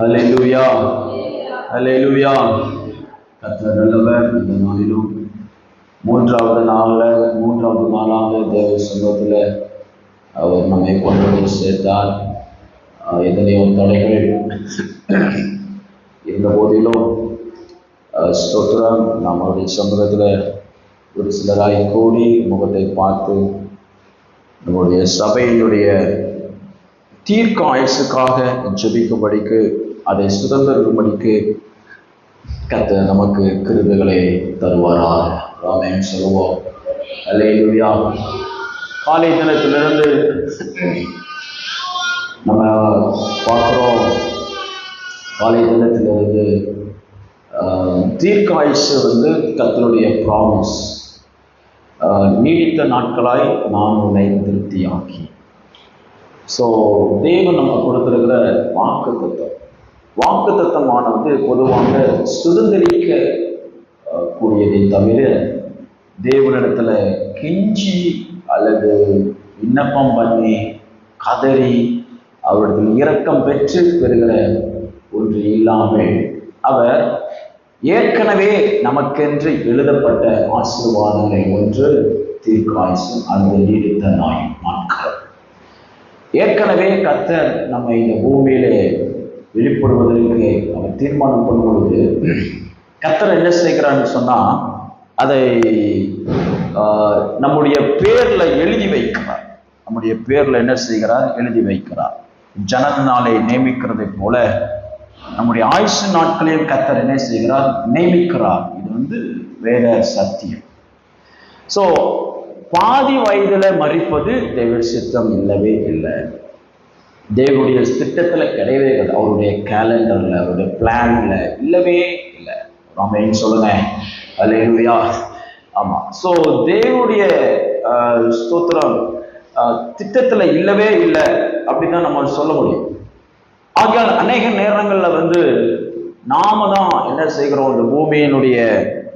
ஹல்லேலூயா, ஹல்லேலூயா. கர்த்தர் நல்லவர். இந்த நாளிலும் மூன்றாவது நாளாக தேவ சமூகத்தில் அவர் நம்மை கொண்டு வந்து சேர்த்தார். எத்தனையோ தடைகள் இருந்த போதிலும் ஸ்தோத்திரம், நம்மளுடைய சமூகத்தில் ஒரு சிலராய் கூடி முகத்தை பார்த்து நம்முடைய சபையினுடைய தீர்க்க ஆயுசுக்காக ஜெபிக்கும்படிக்கு, அதை சுதந்திரக்கும்படிக்கு கர்த்தர் நமக்கு கிருபைகளை தருவாராக. ஆமென் சொல்லுவோம். அல்லேலூயா. காலை தினத்திலிருந்து நம்ம பார்க்குறோம். காலை தினத்திலிருந்து தீர்க்க ஆயுசு கர்த்தருடைய ப்ராமிஸ். நீடித்த நாட்களாய் நான் உன்னை திருப்தியாக்கி. ஸோ தேவன் நம்ம கொடுத்திருக்கிற வாக்கு தத்தமானது பொதுவாக சுதந்திரிக்க கூடியதை தவிர தேவனிடத்துல கெஞ்சி அல்லது விண்ணப்பம் பண்ணி கதறி அவரிடத்தில் இரக்கம் பெற்று பெறுகிற ஒன்று இல்லாமல் அவர் ஏற்கனவே நமக்கென்று எழுதப்பட்ட ஆசீர்வாதங்களை ஒன்று தீர்க்காயுசு அந்த நீடித்த நாட்கள். ஏற்கனவே கர்த்தர் நம்ம இந்த பூமியிலே வெளிப்படுவதற்கு அவர் தீர்மானம் பண்ணும் பொழுது கர்த்தர் என்ன செய்கிறான்னு சொன்னா, அதை நம்முடைய பேர்ல எழுதி வைக்கிறார். நம்முடைய பேர்ல என்ன செய்கிறார்? எழுதி வைக்கிறார். ஜனன நாளை நியமிக்கிறதை போல நம்முடைய ஆயுசு நாட்களையும் கர்த்தர் என்ன செய்கிறார்? நியமிக்கிறார். இது வேத சத்தியம். ஸோ பாதி வயதுல மறிப்பது தேவ சித்தம் இல்லவே இல்லை. தேவனுடைய திட்டத்துல கிடையவே இல்லை. அவருடைய கேலண்டர்ல, அவருடைய பிளான்ல இல்லவே இல்லை. ஆமென் சொல்லுங்க. அல்லேலூயா. ஆமா. ஸோ தேவனுடைய ஸ்தோத்திரம் திட்டத்துல இல்லவே இல்லை அப்படின்னு தான் நம்ம சொல்ல முடியும். ஆகையால் அநேக நேரங்கள்ல நாம தான் என்ன செய்கிறோம்? இந்த பூமியினுடைய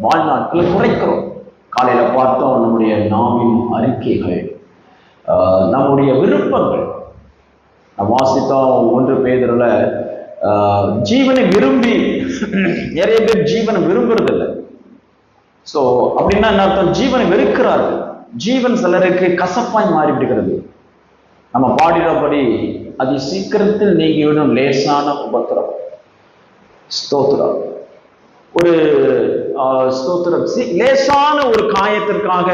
வாழ்நாட்களை குறைக்கிறோம். காலையில பார்த்தோம் நம்முடைய நாவின் அறிக்கைகள், நம்முடைய விருப்பங்கள். வாசித்தோம் 1 பேதுருல ஜீவனை விரும்பி, நிறைய பேர் ஜீவனை விரும்புறது இல்லை. ஸோ அப்படின்னா என்ன அர்த்தம்? ஜீவனை வெறுக்கிறார்கள். ஜீவன் சிலருக்கு கசப்பாய் மாறிவிடுகிறது. நம்ம பாடினபடி அது சீக்கிரத்தில் நீங்கிவிடும் லேசான உபத்திரம். ஸ்தோத்திரம். ஒரு ஸ்தோத்திரம், லேசான ஒரு காயத்திற்காக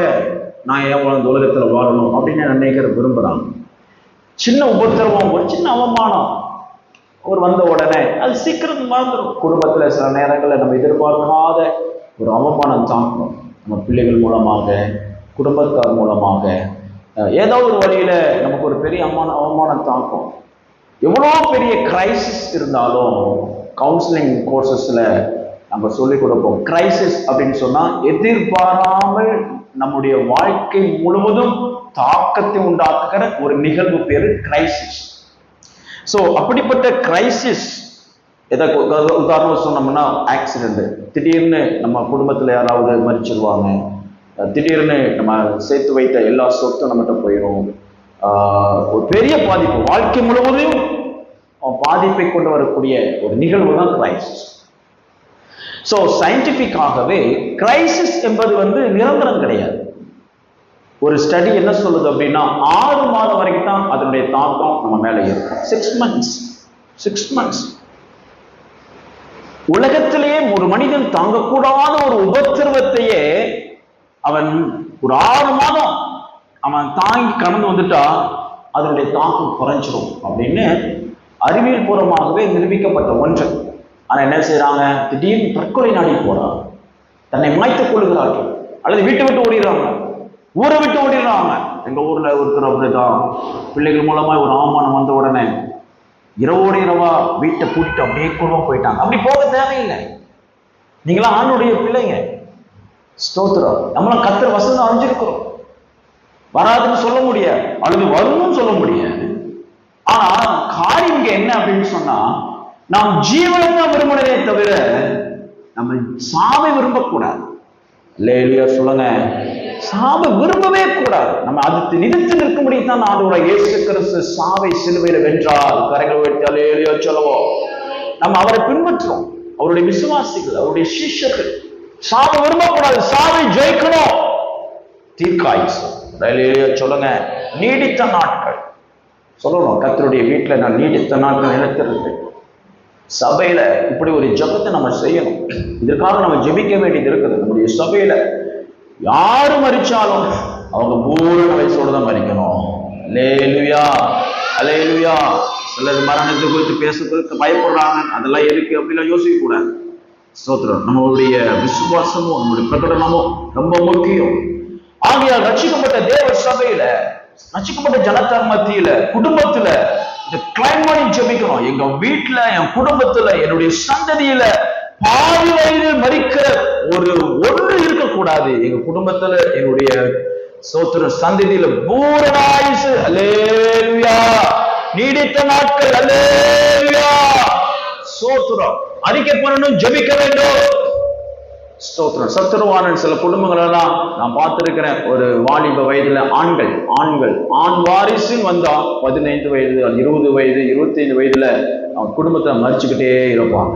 நான் ஏன் உலகத்துல வாழணும் அப்படின்னு நினைக்கிற விரும்புறாங்க. சின்ன உபத்திரவம், ஒரு சின்ன அவமானம் ஒரு வந்த உடனே அது சீக்கிரம் மறந்துடும். குடும்பத்துல சில நேரங்களில் நம்ம எதிர்பார்க்காத ஒரு அவமானம் தாக்கும். நம்ம பிள்ளைகள் மூலமாக, குடும்பத்தார் மூலமாக, ஏதோ ஒரு வழியில நமக்கு ஒரு பெரிய அவமானம் தாக்கும். எவ்வளோ பெரிய கிரைசிஸ் இருந்தாலும் கவுன்சிலிங் கோர்சஸ்ல நம்ம சொல்லிக் கொடுப்போம். கிரைசிஸ் அப்படின்னு சொன்னா எதிர்பாராமல் நம்முடைய வாழ்க்கை முழுவதும் தாக்கத்தை உண்டாக்குகிற ஒரு நிகழ்வு பேரு கிரைசிஸ். ஸோ அப்படிப்பட்ட கிரைசிஸ், உதாரணம் சொன்னோம்னா ஆக்சிடென்ட். திடீர்னு நம்ம குடும்பத்துல யாராவது மரிச்சிருவாங்க. திடீர்னு நம்ம சேர்த்து வைத்த எல்லா சொத்தும் நம்மகிட்ட போயிடும். ஒரு பெரிய பாதிப்பு, வாழ்க்கை முழுவதும் பாதிப்பை கொண்டு வரக்கூடிய ஒரு நிகழ்வு தான் கிரைசிஸ். ஸோ சயின்டிபிக்காகவே கிரைசிஸ் என்பது நிரந்தரம் கிடையாது. ஒரு ஸ்டடி என்ன சொல்லுது அப்படின்னா 6 மாதம் வரைக்கும் தான் அதனுடைய தாக்கம் நம்ம மேல இருக்கும். 6 months. உலகத்திலேயே ஒரு மனிதன் தாங்கக்கூடாத ஒரு உபத்திரவத்தையே அவன் ஒரு 6 மாதம் அவன் தாங்கி கடந்து வந்துட்டா அதனுடைய தாக்கம் குறைஞ்சிடும் அப்படின்னு அறிவியல் பூர்வமாகவே நிரூபிக்கப்பட்ட ஒன்று. ஆனா என்ன செய்யறாங்க? திடீர்னு தற்கொலை நாடி போறாங்க, தன்னை மாய்த்துக் கொள்கிறார்கள், அல்லது வீட்டை விட்டு ஓடிடுறாங்க, ஊரை விட்டு ஓடிடுறாங்க. எங்க ஊர்ல ஒருத்தர் அப்படிதான் பிள்ளைகள் மூலமா ஒரு அவமானம் வந்த உடனே இரவோடு இரவா வீட்டை பூட்டிட்டு அப்படியே குடும்பம் போயிட்டாங்க. அப்படி போக தேவையில்லை. நீங்களாம் ஆணுடைய பிள்ளைங்க. ஸ்தோத்திரம். நம்மளாம் கர்த்தர் வசனம் அறிஞ்சிருக்கிறோம். வராதுன்னு சொல்ல முடியாது, அல்லது வரும்னு சொல்ல முடியாது. ஆனா காரியம் இங்க என்ன அப்படின்னு சொன்னா, நாம் ஜீவனை தான் விரும்பினதே தவிர நம்ம சாவை விரும்பக்கூடாது. அல்லேலூயா சொல்லுங்க. சாவை விரும்பவே கூடாது. நம்ம அதுக்கு நிறுத்தி நிற்க முடியும். ஆண்டவராகிய இயேசு கிறிஸ்து சாவை சிலுவையில வென்றார். கரங்களை உயர்த்தி அல்லேலூயா சொல்லுவோம். நம்ம அவரை பின்பற்றுறோம், அவருடைய விசுவாசிகள், அவருடைய சிஷ்யர்கள். சாவை விரும்பக்கூடாது, சாவை ஜெயிக்கணும். தீர்க்காயுசு சொல்லுங்க, நீடித்த நாட்கள் சொல்லணும். கர்த்தருடைய வீட்டுல நான் நீடித்த நாட்கள் நிலைத்திருந்தேன். சபையில இப்படி ஒரு ஜெபத்தை நம்ம செய்யணும். இதற்காக நம்ம ஜெபிக்க வேண்டியது இருக்குது. நம்முடைய சபையில யாரு மரிச்சாலும் அவங்க பூரண வயசோடு தான் மரிக்கணும். அல்லேலூயா, அல்லேலூயா. சிலர் மரணத்தை குறித்து பேசுறதுக்கு பயப்படுறாங்க. அதெல்லாம் எதுக்கு அப்படிலாம் யோசிக்க கூடாது. ஸ்தோத்திரம். நம்மளுடைய விசுவாசமும் நம்முடைய பிரகடனமும் ரொம்ப முக்கியம். ஆகையால் ரட்சிக்கப்பட்ட தேவ சபையில, ரட்சிக்கப்பட்ட ஜனத்தார் மத்தியில, குடும்பத்துல இந்த கிளைம் பண்ணி ஜெபிக்கணும். எங்க வீட்டுல, என் குடும்பத்துல, என்னுடைய சந்ததியில பாதி வயதில் மரிக்கிற ஒன்று இருக்கக்கூடாது. எங்க குடும்பத்துல, என்னுடைய சோத்திர சந்ததியில பூரணாயுசு, அல்லேலூயா, நீடித்த நாட்கள், அல்லேலூயா, சோத்திரம். அறிக்கை பண்ணணும், ஜெபிக்க வேண்டும். ஸ்தோத்திரம். சத்துருவான சில குடும்பங்கள் எல்லாம் நான் பார்த்திருக்கிறேன். ஒரு வாலிப வயதுல ஆண் வாரிசுன்னு வந்தா 15 வயது, 20 வயது, 25 வயதுல அவன் குடும்பத்தை மறிச்சுக்கிட்டே இருப்பாங்க.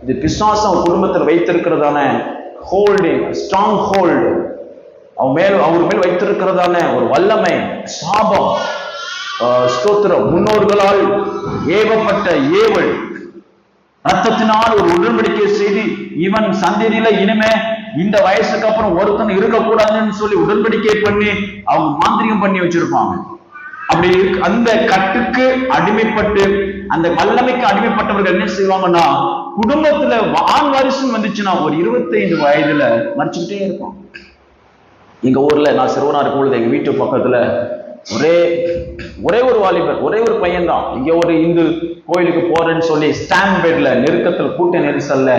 இது பிசாசு அவன் குடும்பத்தில் வைத்திருக்கிறதான ஹோல்டிங், ஸ்ட்ராங் ஹோல்டு, அவர் மேல் வைத்திருக்கிறதான ஒரு வல்லமை, சாபம். ஸ்தோத்திரம். முன்னோர்களால் ஏவப்பட்ட ஏவல், ரத்தத்தினால் ஒரு உடன்படிக்கை செய்து இவன் சந்ததியில இனிமே இந்த வயசுக்கு அப்புறம் ஒருத்தன் இருக்கக்கூடாதுன்னு சொல்லி உடன்படிக்கை பண்ணி அவங்க மாந்திரிகம் பண்ணி வச்சிருப்பாங்க. அப்படி அந்த கட்டுக்கு அடிமைப்பட்டு, அந்த வல்லமைக்கு அடிமைப்பட்டவர்கள் என்ன செய்வாங்கன்னா, குடும்பத்துல ஆண் வாரிசுன்னு வந்துச்சுன்னா ஒரு 25 வயதுல மறிச்சுக்கிட்டே இருப்பான். எங்க ஊர்ல நான் சிறுவனா இருக்கும் பொழுது எங்க வீட்டு பக்கத்துல ஒரே ஒரு வாலிபர், ஒரே ஒரு பையன் தான். இங்க ஒரு இந்து கோயிலுக்கு போறேன்னு சொல்லி ஸ்டாண்ட் பெட்ல நெருக்கத்தில் கூட்ட நெரிசல்ல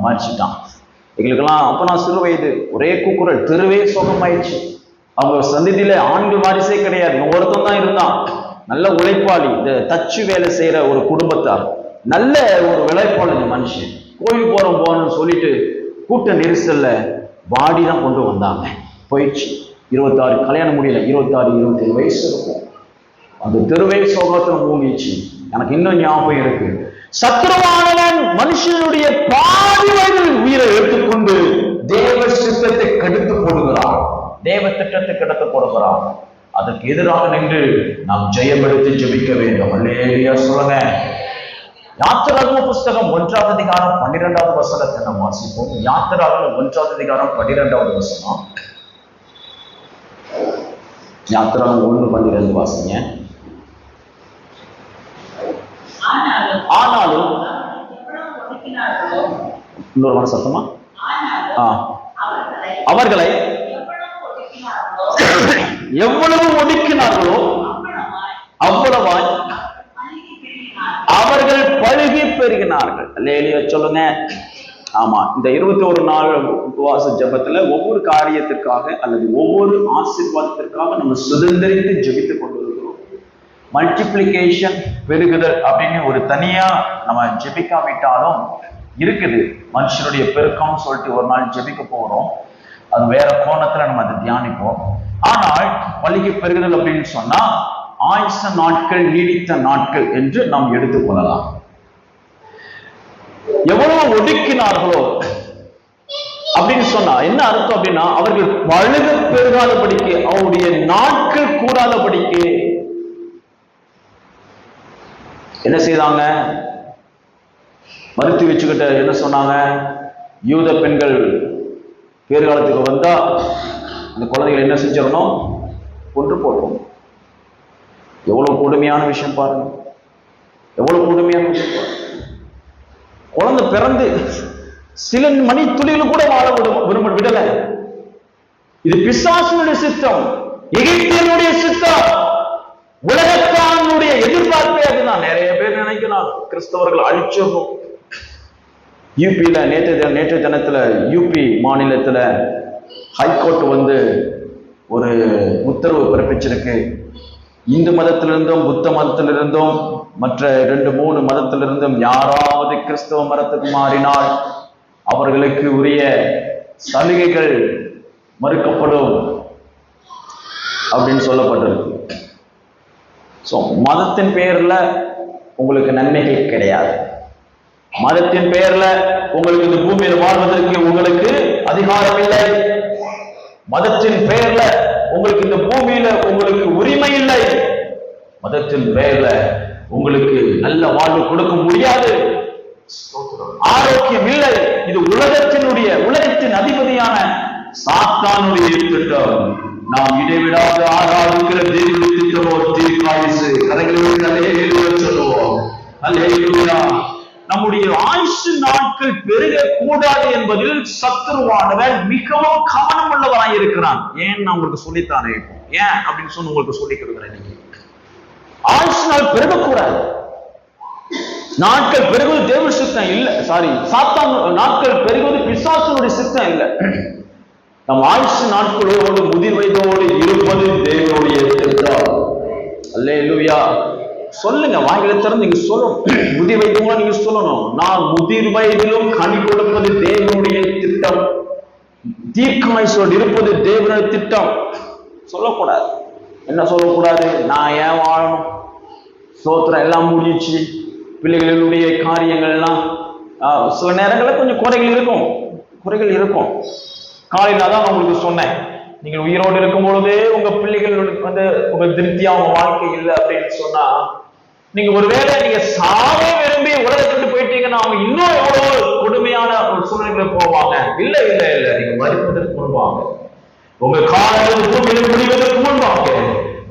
மறிச்சிட்டான். எங்களுக்கெல்லாம் அப்ப நான் சிறு வயது, ஒரே கூக்குரல், தெருவே சோகமாயிடுச்சு. அவங்க சந்ததியில ஆண்கள் வாரிசே கிடையாது, ஒருத்தன் தான் இருந்தான். நல்ல உழைப்பாளி, இந்த தச்சு வேலை செய்யற ஒரு குடும்பத்தார், நல்ல ஒரு உழைப்பாளி மனுஷன். கோயில் போறோம்னு சொல்லிட்டு கூட்ட நெரிசல்ல பாடி தான் கொண்டு வந்தாங்க. போயிடுச்சு. 26, கல்யாணம் முடியல, 26, 27 வயசு இருக்கும். அந்த தெருவே சோகத்தில் மூங்கிச்சு. எனக்கு இன்னும் ஞாபகம் இருக்கு. சத்துருவானவன் மனுஷனுடைய பாதி வயதில் உயிரை எடுத்துக்கொண்டு தேவ சித்தத்தை கெடுத்து போடுகிறான், தேவ திட்டத்தை கெடுத்து போடுகிறான். அதற்கு எதிராக நின்று நாம் ஜெயம் எடுத்து ஜெபிக்க வேண்டும். அல்லேலூயா சொல்லுங்க. யாத்திராகம புஸ்தகம் 1ஆம் அதிகாரம் 12வது வசனத்தை நாம் வாசிப்போம். யாத்திராகமம் 1ஆம் அதிகாரம் 12வது வசனம். யாத்திராகமம் 1:12 வாசிங்க. ஆனாலும் இன்னொரு மன சத்தமா, அவர்களை எவ்வளவு ஒடுக்கினார்களோ அவ்வளவாய் அவர்கள் பழுகி பெருகினார்கள். அல்லேலூயா சொல்லுங்க. ஆமா, இந்த 21 நாள் உபவாச ஜெபத்துல ஒவ்வொரு காரியத்திற்காக அல்லது ஒவ்வொரு ஆசீர்வாதத்திற்காக நம்ம சுதந்திரித்து ஜெபித்துக் கொண்டிருக்கிறோம். மல்டிப்ளிகேஷன், பெருகுதல் அப்படின்னு ஒரு தனியா நம்ம ஜெபிக்காவிட்டாலும் இருக்குது. மனுஷனுடைய பெருக்கம் சொல்லிட்டு ஒரு நாள் ஜெபிக்க போறோம். அது வேற கோணத்துல நம்ம அதை தியானிப்போம். ஆனால் பள்ளிக்கு பெருகுதல் அப்படின்னு சொன்னா ஆயுச நாட்கள், நீடித்த நாட்கள் என்று நாம் எடுத்துக்கொள்ளலாம். எவ்வளவு ஒடுக்கினார்களோ அப்படின்னு சொன்னா என்ன அர்த்தம் அப்படின்னா, அவர்கள் பழுக பெருகாதபடிக்கு, அவருடைய நாட்கள் கூடாதபடிக்கு என்ன செய்தாங்க? மறுத்து வச்சுக்கிட்ட என்ன சொன்னாங்க? யூத பெண்கள் பேர்காலத்துக்கு வந்தா அந்த குழந்தைகள் என்ன செஞ்சிடணும்? கொன்று போட்டோம். எவ்வளவு கொடுமையான விஷயம் பாருங்க, எவ்வளவு கொடுமையான விஷயம் பாருங்க. குழந்தை பிறந்து சில மணி துளிகள் கூட வாழ விடல. இது பிசாசுடைய சித்தம், எகிப்தியனுடைய சித்தம், உலகத்தானுடைய எதிர்பார்ப்பே அதுதான். நிறைய பேர் நினைக்கலாம் கிறிஸ்தவர்கள் அழிச்சிடணும். யூபியில நேற்று தினத்துல யூபி மாநிலத்துல ஹைகோர்ட் வந்து ஒரு உத்தரவு பிறப்பிச்சிருக்கு. இந்து மதத்திலிருந்தும் புத்த மதத்திலிருந்தும் மற்ற 2-3 மதத்திலிருந்தும் யாராவது கிறிஸ்தவ மதத்துக்கு மாறினால் அவர்களுக்கு உரிய சலுகைகள் மறுக்கப்படும் அப்படின்னு சொல்லப்பட்டிருக்கு. ஸோ மதத்தின் பேர்ல உங்களுக்கு நன்மைகள் கிடையாது. மதத்தின் பெயர்ல உங்களுக்கு இந்த பூமியில் வாழ்வதற்கு உங்களுக்கு அதிகாரம் இல்லை. மதத்தின் பெயர்ல உங்களுக்கு இந்த பூமியில உங்களுக்கு உரிமை இல்லை. மதத்தின் பெயர்ல உங்களுக்கு நல்ல வாழ்வு கொடுக்க முடியாது, ஆரோக்கியம் இல்லை. இது உலகத்தின் அதிபதியான சாத்தானுடைய திட்டம். நாம் இடைவிடாத ஆராதிக்கிற தேவனுடைய திட்டமோ தீர்க்காயுசு. கரைகளில் சொல்லுவோம் அல்லேலூயா. நம்முடைய ஆயுசு நாட்கள் பெருக கூடாது என்பதில் சத்துருவானவன் மிகவும் கவனம் உள்ளவராய் இருக்கிறான். ஏன் நான் உங்களுக்கு சொல்லித்தானே, ஏன் அப்படின்னு சொல்லி உங்களுக்கு சொல்லிக் கொடுக்கிறேன். நீங்க ஆயுசு நாள் பெருகக்கூடாது. நாட்கள் பெருகுவது தேவ சித்தம் இல்ல, சாத்தான் நாட்கள் பெருகுவது பிசாசனுடைய சித்தம் இல்ல. நம் ஆயுசு நாட்களோடு முதிர் வயதோடு இருப்பது தேவனுடைய திட்டம். அல்லேலூயா. சொல்லுங்க, வாயில திறந்து நீங்க சொல்லணும். முதிர் வயதுங்களா நீங்க சொல்லணும், நான் முதிர் வயதிலும் கனி கொடுப்பது தேவனுடைய திட்டம், தீர்க்காயுசோடு இருப்பது தேவனுடைய திட்டம். சொல்லக்கூடாது. என்ன சொல்லக்கூடாது? நான் ஏன் வாழணும், சோத்திரம் எல்லாம் முடிச்சு, பிள்ளைகளுடைய காரியங்கள் எல்லாம் சில நேரங்களில் கொஞ்சம் குறைகள் இருக்கும். காலையில தான் நான் உங்களுக்கு சொன்னேன், நீங்கள் உயிரோடு இருக்கும் பொழுதே உங்க பிள்ளைகள் உங்க திருப்தியா உங்க வாழ்க்கை இல்லை அப்படின்னு சொன்னா, நீங்க ஒருவேளை நீங்க சாவே விரும்பி உலகத்துக்கு போயிட்டீங்கன்னா அவங்க இன்னும் எவ்வளவு கொடுமையான ஒரு சூழ்நிலை போவாங்க. இல்ல இல்ல இல்ல, நீங்க மறுப்பதற்கு முன்பாங்க, உங்க காலையில் முடிவதற்கு முன்பாக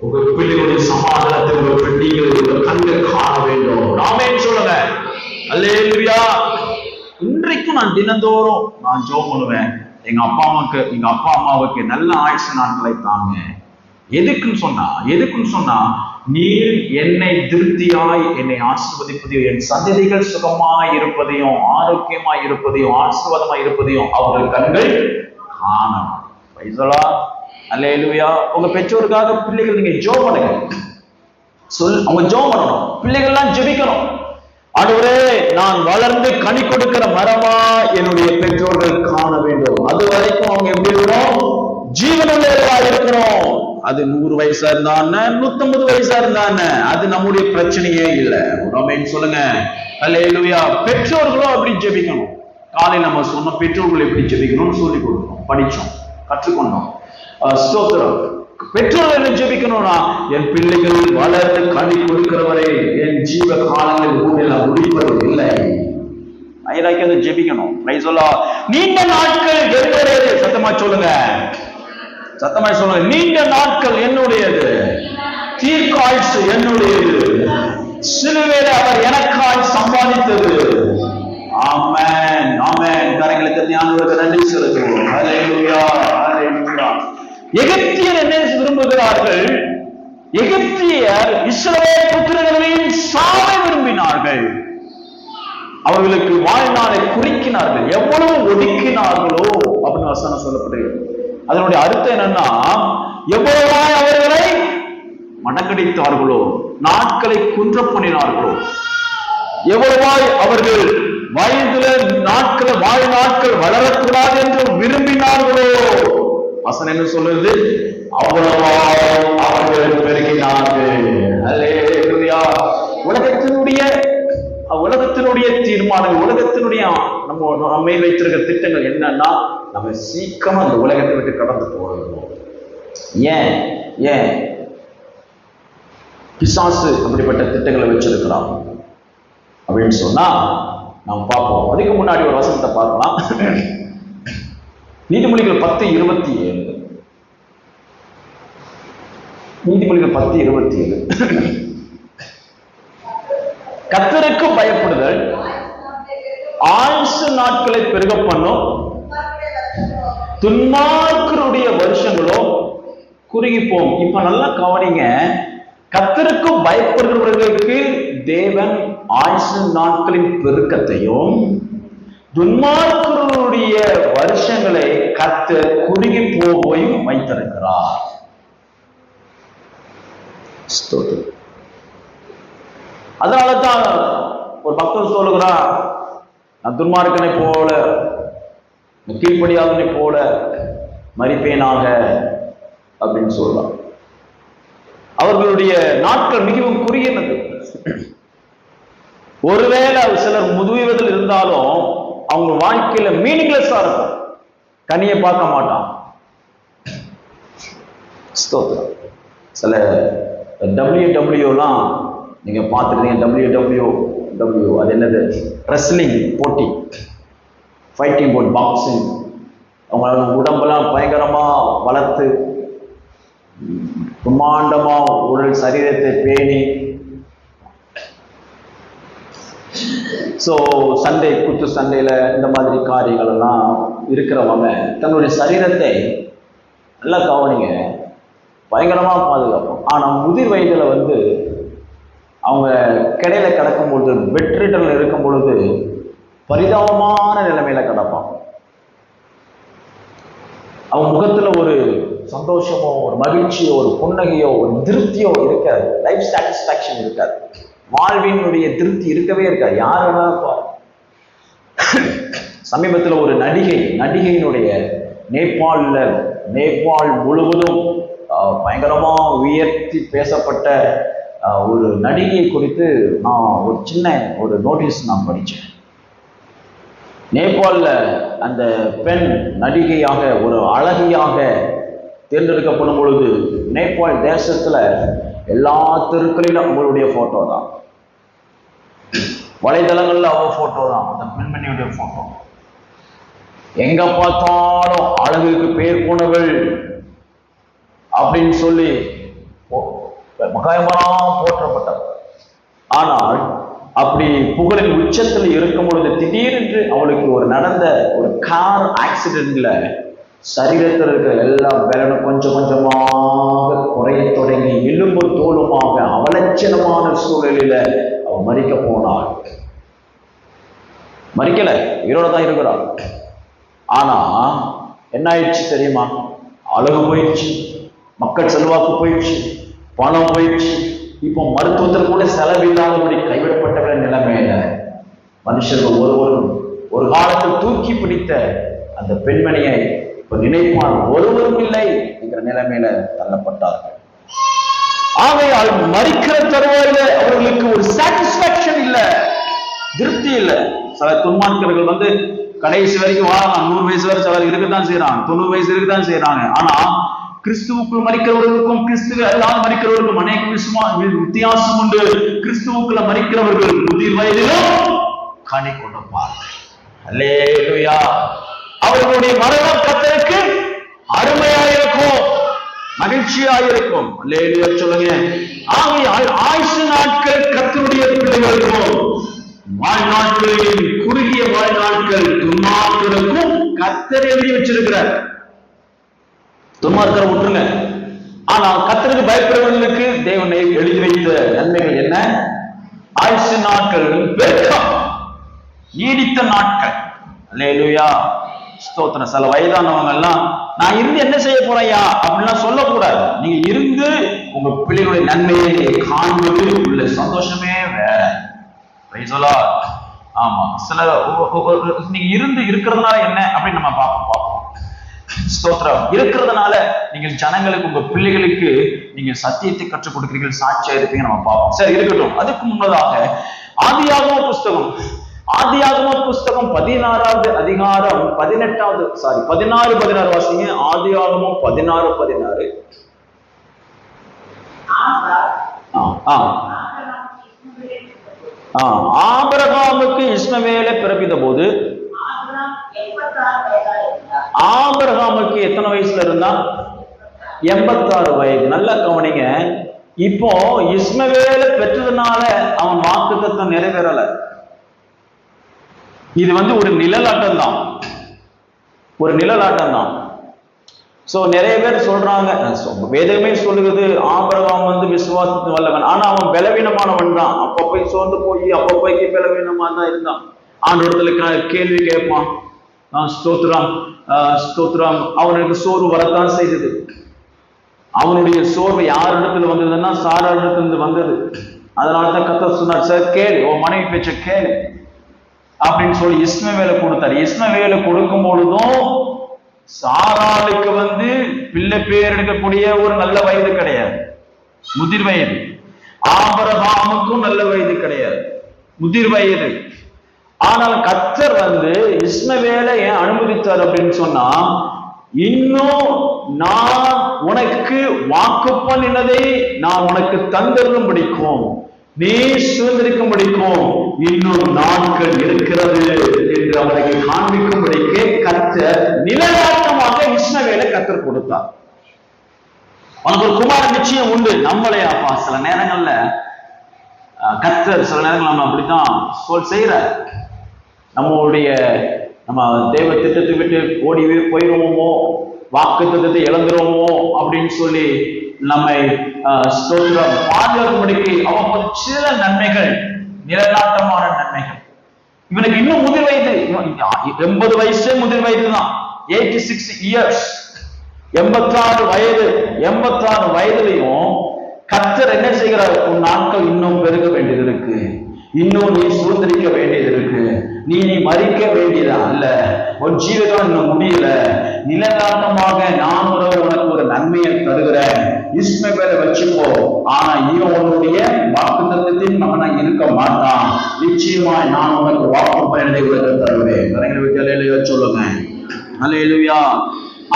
உங்க பிள்ளைகளுடைய சமாதானத்தை உங்க பிள்ளைகள் உங்க கண்கள் காண வேண்டும். நாமே சொல்லுங்க அல்லேலூயா. இன்றைக்கும் நான் தினந்தோறும் நான் ஜெபம் பண்ணுவேன், எங்க அப்பா அம்மாவுக்கு நல்ல ஆயுசு நாட்களை தாங்க. எதுக்குன்னு சொன்னா நீர் என்னை திருப்தியாய் என்னை ஆசீர்வதிப்பதையும் என் சந்ததிகள் சுகமாய் இருப்பதையும் ஆரோக்கியமாய் இருப்பதையும் ஆசீர்வாதமாய் இருப்பதையும் அவர்கள் கண்கள் காணணும். பைசலா அல்லேலூயா. உங்க பெற்றோருக்காக பிள்ளைகள் நீங்க ஜெபம் பண்ணுங்க. அவங்க ஜெபம் பண்ணணும், பிள்ளைகள்லாம் ஜெபிக்கணும். ஆண்டவரே, நான் வளர்ந்து கனி கொடுக்கிற மரமா என்னுடைய பெற்றோர்கள் காண வேண்டும். அது வரைக்கும் அவங்க எப்படி இருக்கணும்? ஜீவனுள்ளவர்களா இருக்கணும். அது 100 வயசா இருந்தான்னு 150 வயசா இருந்தான்னு அது நம்முடைய பிரச்சனையே இல்லை. சொல்லுங்க அல்லேலூயா. பெற்றோர்களும் அப்படி ஜெபிக்கணும். காலையில் நம்ம சொன்ன பெற்றோர்கள் எப்படி ஜெபிக்கணும்னு சொல்லி கொடுக்கணும், படிச்சோம், கற்றுக்கொண்டோம். ஸ்தோத்திரம். பெற்றோர்கள் ஜெபிக்கணும்னா, என் பிள்ளைகள் வளர்ந்து கனி கொடுக்கிறவரை என் ஜீவ காலங்கள் பூமியில முடிப்பது இல்லை. ஜெபிக்கணும். நீண்ட நாட்கள் என்னுடையது. சத்தமா சொல்லுங்க. நீண்ட நாட்கள் என்னுடையது, தீர்க்காயுசு என்னுடையது, சிலுவையிலே அவர் எனக்காய் சம்பாதித்தது. ஆமென் ஆமென். கரங்களுக்கு ஞானத்துக்கு நன்றி செலுத்துவோம். அல்லேலூயா அல்லேலூயா. எகிப்தியர் என்ன விரும்புகிறார்கள்? எகிப்தியர் இஸ்ரவேல் புத்திரர்களின் சாவை விரும்பினார்கள். அவர்களுக்கு வாழ்நாளை குறிக்கினார்கள், எவ்வளவு ஒடுக்கினார்களோ அப்படின்னு வசனம் சொல்லப்படுகிறது. அதனுடைய அர்த்தம் என்னன்னா, எவ்வளவாய் அவர்களை மடக்கடித்தார்களோ, நாட்களை குன்ற பண்ணினார்களோ, எவ்வளவாய் அவர்கள் வாழ்நாட்கள் வளரக்கூடாது என்று விரும்பினார்களோ, வசனம் என்ன சொல்லுது? அவ்வளவாய் அவர்கள் பெருகினார்கள். அல்லேலூயா. உலகத்தினுடைய தீர்மானம், உலகத்தினுடைய நம்ம வைத்திருக்கிற திட்டங்கள் என்னன்னா, நம்ம சீக்கிரமா அந்த உலகத்தை விட்டு கடந்து போகணும். ஏன் பிசாசு அப்படிப்பட்ட திட்டங்களை வச்சிருக்கிறான் அப்படின்னு சொன்னா நாம் பார்ப்போம். அதுக்கு முன்னாடி ஒரு வசனத்தை பார்க்கலாம். நீதிமொழிகள் 10:27. நீதிமொழிகள் 10:27. கர்த்தருக்கு பயப்படுதல் ஆயுசு நாட்களை பெருக பண்ணும், துன்மார்க்கருடைய வருஷங்களோ குறுகிப்போம். இப்ப நல்லா கவனிங்க. கர்த்தருக்கு பயப்படுகிறவர்களுக்கு தேவன் ஆயுசு நாட்களின் பெருக்கத்தையும், துன்மார்க்கருடைய வருஷங்களை கர்த்தர் குறுகி போகையும் வைத்திருக்கிறார். அதனாலதான் ஒரு பக்தர் சொல்லுகிறார், நான் துன்மார்க்கனை போல கீழ்ப்படியாதனை போல மரிப்பேனாக அப்படின்னு சொல்லலாம். அவர்களுடைய நாட்கள் மிகவும் குறுகியது. ஒருவேளை சிலர் முதுவதில் இருந்தாலும் அவங்க வாழ்க்கையில மீனிங்லெஸ்ஸா இருக்கும். கனியை பார்க்க மாட்டான். சில WWலாம் நீங்க பார்த்துருந்தீங்க. WWW அது என்னது? ரெஸ்லிங் போட்டி, ஃபைட்டிங் போர்ட், பாக்ஸிங். அவங்களோட உடம்பெல்லாம் பயங்கரமா வளர்த்து பிரம்மாண்டமா உடல் சரீரத்தை பேணி, ஸோ சண்டை, குத்து சண்டையில இந்த மாதிரி காரியங்கள் எல்லாம் இருக்கிறவங்க தன்னுடைய சரீரத்தை நல்லா கவனிங்க, பயங்கரமா பாதுகாப்போம். ஆனா முதிர் வயதுல அவங்க கிடையில கிடக்கும் பொழுது, வெற்றிடல் இருக்கும் பொழுது பரிதாபமான நிலைமையில கிடப்பான். அவன் முகத்துல ஒரு சந்தோஷமோ, ஒரு மகிழ்ச்சியோ, ஒரு புன்னகையோ, ஒரு திருப்தியோ இருக்காது. லைஃப் சாட்டிஸ்பாக்சன் இருக்காது. வாழ்வினுடைய திருப்தி இருக்கவே இருக்காது. யாருன்னா சமீபத்தில் ஒரு நடிகையினுடைய நேபாள் முழுவதும் பயங்கரமா உயர்த்தி பேசப்பட்ட ஒரு நடிகையை குறித்து நான் ஒரு நோட்டீஸ் நான் படித்தேன். நேபாளில் அந்த பெண் நடிகையாக, ஒரு அழகியாக தேர்ந்தெடுக்கப்படும் பொழுது, நேபாள் தேசத்துல எல்லா தெருக்களிலும் அவங்களுடைய போட்டோ தான், வலைதளங்கள்ல அவ போட்டோ தான், அந்த பெண்மணியுடைய போட்டோ. எங்க பார்த்தாலும் அழகுக்கு பேர் போனவள் அப்படின்னு சொல்லி மகாயமரம் போற்றப்பட்டவர். ஆனால் அப்படி புகழின் உச்சத்தில் இருக்கும் பொழுது திடீரென்று அவளுக்கு நடந்த ஒரு கார் ஆக்சிடென்ட்ல சரீரத்தில் இருக்கிற எல்லா பலனும் கொஞ்சம் கொஞ்சமாக குறைய தொடங்கி எலும்பு தோலுமாக அவலட்சணமான சூழலில அவ மறிக்க போனாள். மறிக்கல, உயிரோட தான் இருக்கிறாள். ஆனா என்ன ஆயிடுச்சு தெரியுமா? அழகு போயிடுச்சு, மக்கள் செல்வாக்கு போயிடுச்சு, பணம் போயிடுச்சு. இப்போ மருத்துவத்தில் கூட செலவில்லாதபடி கைவிடப்பட்ட நிலைமையில மனுஷர்கள் ஒரு காலத்தில் தூக்கி பிடித்த அந்த பெண்மணியை இப்ப நினைப்பான் ஒருவரும் இல்லை என்கிற நிலைமையில தள்ளப்பட்டார்கள். ஆகையால் மறிக்கிற தருவாயில அவர்களுக்கு ஒரு சாட்டிஸ்பாக்சன் இல்லை, திருப்தி இல்லை. சில துன்மார்க்கர்கள் கடைசி வரைக்கும் வாழலாம். 100 வயசு வரை சிலர் இருக்கத்தான் செய்யறாங்க, 90 வயசு இருக்கத்தான் செய்யறாங்க. ஆனா கிறிஸ்துவுக்குள் மறிக்கிறவர்களுக்கும் கிறிஸ்துவ அல்லாத மறிக்கிறவர்களுக்கும் அநேக வித்தியாசம் உண்டு. கிறிஸ்துவுக்குள்ள மறிக்கிறவர்கள் முதிர் வயதிலும் கனி கொடுப்பார்கள். அல்லேலூயா. அவர்களுடைய மரணம் கர்த்தருக்கு அருமையாயிருக்கும், மகிழ்ச்சியாயிருக்கும். அல்லேலூயா சொல்லுங்க. ஆகையால் ஆயுசு நாட்கள் கர்த்தருடைய பிள்ளைகளுக்கும் வாழ்நாட்களின் குறுகிய வாழ்நாட்கள் துன்மார்க்கருக்கும் கர்த்தர் எழுதி வச்சிருக்கிறார். துன்மார்க்கரை விட்டுருங்க. ஆனால் கர்த்தருக்கு பயப்படுவர்களுக்கு தேவனை எழுதி வைத்த நன்மைகள் என்ன? ஆயுசு நாட்கள், நீடித்த நாட்கள். அல்லேலூயா, ஸ்தோத்திரம். சில வயதானவங்க எல்லாம் நான் இருந்து என்ன செய்ய போறையா அப்படின்லாம் சொல்லக்கூடாது. நீங்க இருந்து உங்க பிள்ளைகளுடைய நன்மையை காண்பது உள்ள சந்தோஷமே வேற. ஆமா, சில நீங்க இருந்து இருக்கிறதுனால என்ன அப்படின்னு நம்ம பார்ப்போம். ஸ்தோத்திரம். இருக்கிறதுனால நீங்கள் ஜனங்களுக்கு, உங்க பிள்ளைகளுக்கு நீங்க சத்தியத்தை கற்றுக் கொடுக்கிறீர்கள், சாட்சியா இருப்பீங்க, நம்ம பார்ப்போம். சரி, இருக்கட்டும். அதுக்கு முன்னதாக ஆதியாகம புஸ்தகம் 16வது அதிகாரம் 16 வாசிங்க. ஆதியாகமம் 16:16. ஆபிரகாமுக்கு இஸ்மவேலை பிறப்பித்த போது ஆபிரகாமுக்கு எத்தனை வயசுல இருந்தா? 86 வயது. நல்லா கவனிங்க. இப்போ இஸ்மவேலை பெற்றதுனால அவன் வாக்குத்தத்தம் நிறைவேறல. இது ஒரு நிழலாட்டம் தான். சோ நிறைய பேர் சொல்றாங்க, வேதமே சொல்லுகிறது ஆபிரகாம் விசுவாசத்து வல்லவன். ஆனா அவன் பலவீனமானவன் தான். அப்பப்போ சோர்ந்து போய் அப்பப்போய்க்கு பலவீனமா தான் இருந்தான். ஆண்டவரத்துல கேள்வி கேட்பான். ஸ்தோத்திரம். அவனுக்கு சோர்வு வரத்தான் செய்தது. அவனுடைய சோர்வு யார் இடத்துல வந்ததுன்னா சாரா இடத்துல வந்தது. அதனாலதான் கர்த்தர் சொன்னார், சார் கேளு, உன் மனைவி பேச்ச கேளு அப்படின்னு சொல்லி இஸ்மவேலை கொடுத்தாரு. இஸ்மவேலை கொடுக்கும் பொழுதும் சாராளுக்கு பிள்ளை பேர் எடுக்கக்கூடிய ஒரு நல்ல வயது கிடையாது, முதிர் வயது. ஆபிரகாமுக்கும் நல்ல வயது கிடையாது. முதிர் வயது. ஆனால் கர்த்தர் இஸ்மவேலை ஏன் அனுமதித்தார் அப்படின்னு சொன்னா, இன்னும் நான் உனக்கு வாக்கு பண்ணினதை நான் உனக்கு தந்தரும் பிடிக்கும், நீ சுதந்திரிக்கும் பிடிக்கும் இன்னும் நாட்கள் இருக்கிறது என்று அவருக்கு காண்பிக்கும்படிக்கு கர்த்தர் நிலைநாட்டமாக இஸ்மவேலை கர்த்தர் கொடுத்தார். அவனுக்கு ஒரு குமாரன் நிச்சயம் உண்டு. நம்மளே அப்பா சில நேரங்கள்ல கர்த்தர் சில நேரங்கள் நம்ம அப்படித்தான் செய்யற, நம்ம தேவ திட்டத்தை விட்டு ஓடி போயிடுவோமோ, வாக்கு திட்டத்தை இழந்துருவோமோ அப்படின்னு சொல்லி நம்மை பாதுகாக்கும்படிக்கு அவன் சில நன்மைகள், நிலநாட்டமான நன்மைகள். இவனுக்கு இன்னும் முதிர் வயது, 80 வயசே முதிர் வயது தான், 86 இயர்ஸ், 86 வயது. 86 வயதுலையும் கர்த்தர் என்ன செய்கிறார், உன் நாட்கள் இன்னும் பெருக வேண்டியது இருக்கு, இன்னும் நீ சுதந்திரிக்க வேண்டியது இருக்கு, நீ மறிக்க வேண்டியது அல்ல, உன் ஜீவிதம் இன்னும் முடியல, நிலநாட்டமாக நான் உனக்கு ஒரு நன்மையை தருகிறேன், இஸ்மவேலை வச்சுக்கோ. ஆனா இவன் உன்னுடைய வாக்குத்தத்தத்தின் மகனா இருக்க மாட்டான், நிச்சயமாய் நான் உனக்கு வாக்கு பயணத்தை உனக்கு தருவேன். சொல்லுங்க அல்லேலூயா.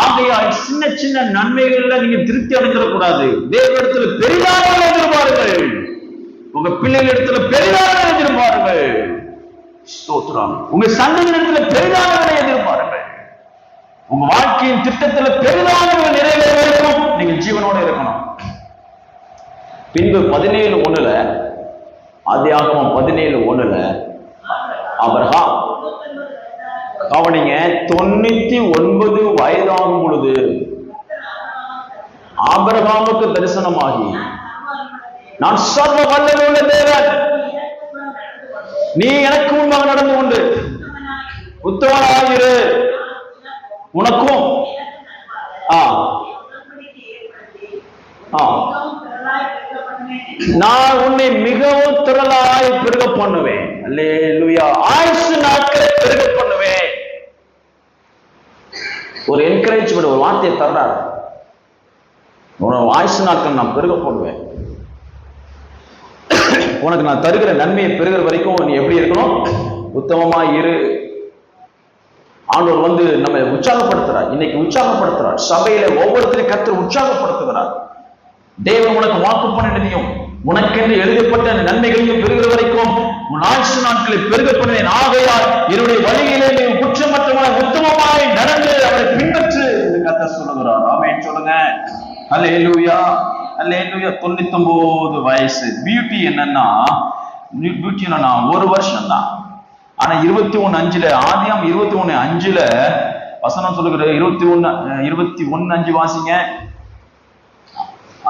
ஆகையால் சின்ன சின்ன நன்மைகள்ல நீங்க திருப்தி அடைஞ்சிடக்கூடாது. தேவனிடத்துல பெரிதாக எதிர்பாருங்கள், உங்க பிள்ளைகளிடத்துல பெரிதாக எதிர்பாருங்கள். ஸ்தோத்திரம். உங்க சந்ததியிடத்துல பெரிதாக எதிர்பாருங்கள். உங்க வாழ்க்கையின் திட்டத்துல பெரிதாக நிறைவேறும், நீங்க ஜீவனோட இருக்கணும். பின்பு 17:1 ஆதியாகமம் 17:1 ஆபிரகாம் கவனிங்க, 99 வயதாகும் பொழுது ஆபிரகாமுக்கு தரிசனமாகி, நான் சர்வ வல்லமையுள்ள தேவன், நீ எனக்கு முன்பாக நடந்து கொண்டு உத்தமனாயிரு, உனக்கும் நான் உன்னை மிகவும் திரளாய் பெருக பண்ணுவேன். அல்லேலூயா. ஆயுசு நாட்களை பெருக பண்ணுவேன். ஒரு என்கரேஜ்மெண்ட், ஒரு வார்த்தையை தர்றார், ஆயுசு நாட்கள் நான் பெருக பண்ணுவேன், உனக்கு நான் தருகிற நன்மையை பெறுகிற வரைக்கும் நீ எப்படி இருக்கணும், உத்தமமா இரு. ஆண்டவர் நம்ம உற்சாகப்படுத்துறார், இன்னைக்கு உற்சாகப்படுத்துறார். சபையில ஒவ்வொருத்தரையும் கர்த்தர் உற்சாகப்படுத்துகிறார். தேவன் உனக்கு வாக்கு பண்ணினதையும் உனக்கென்று எழுதப்பட்ட நன்மைகளையும் பெறுகிற வரைக்கும் உன் ஆயுசு நாட்களை பெருக பண்ணுவேன். ஆகையால் என்னுடைய வழியிலே நீ குற்றமற்றமான உத்தமமாய் நடந்து அவரை பின்பற்று என்று கர்த்தர் சொல்லுகிறார். ஆமென் சொல்லுங்க. அல்லேலூயா, அல்லேலூயா. 99 வயசு. பியூட்டி என்னன்னா, ஒரு வருஷம் தான். ஆனா 21:5 ஆதியாம் 21:5 வசனம் சொல்லுகிற 21:5 வாசிங்க.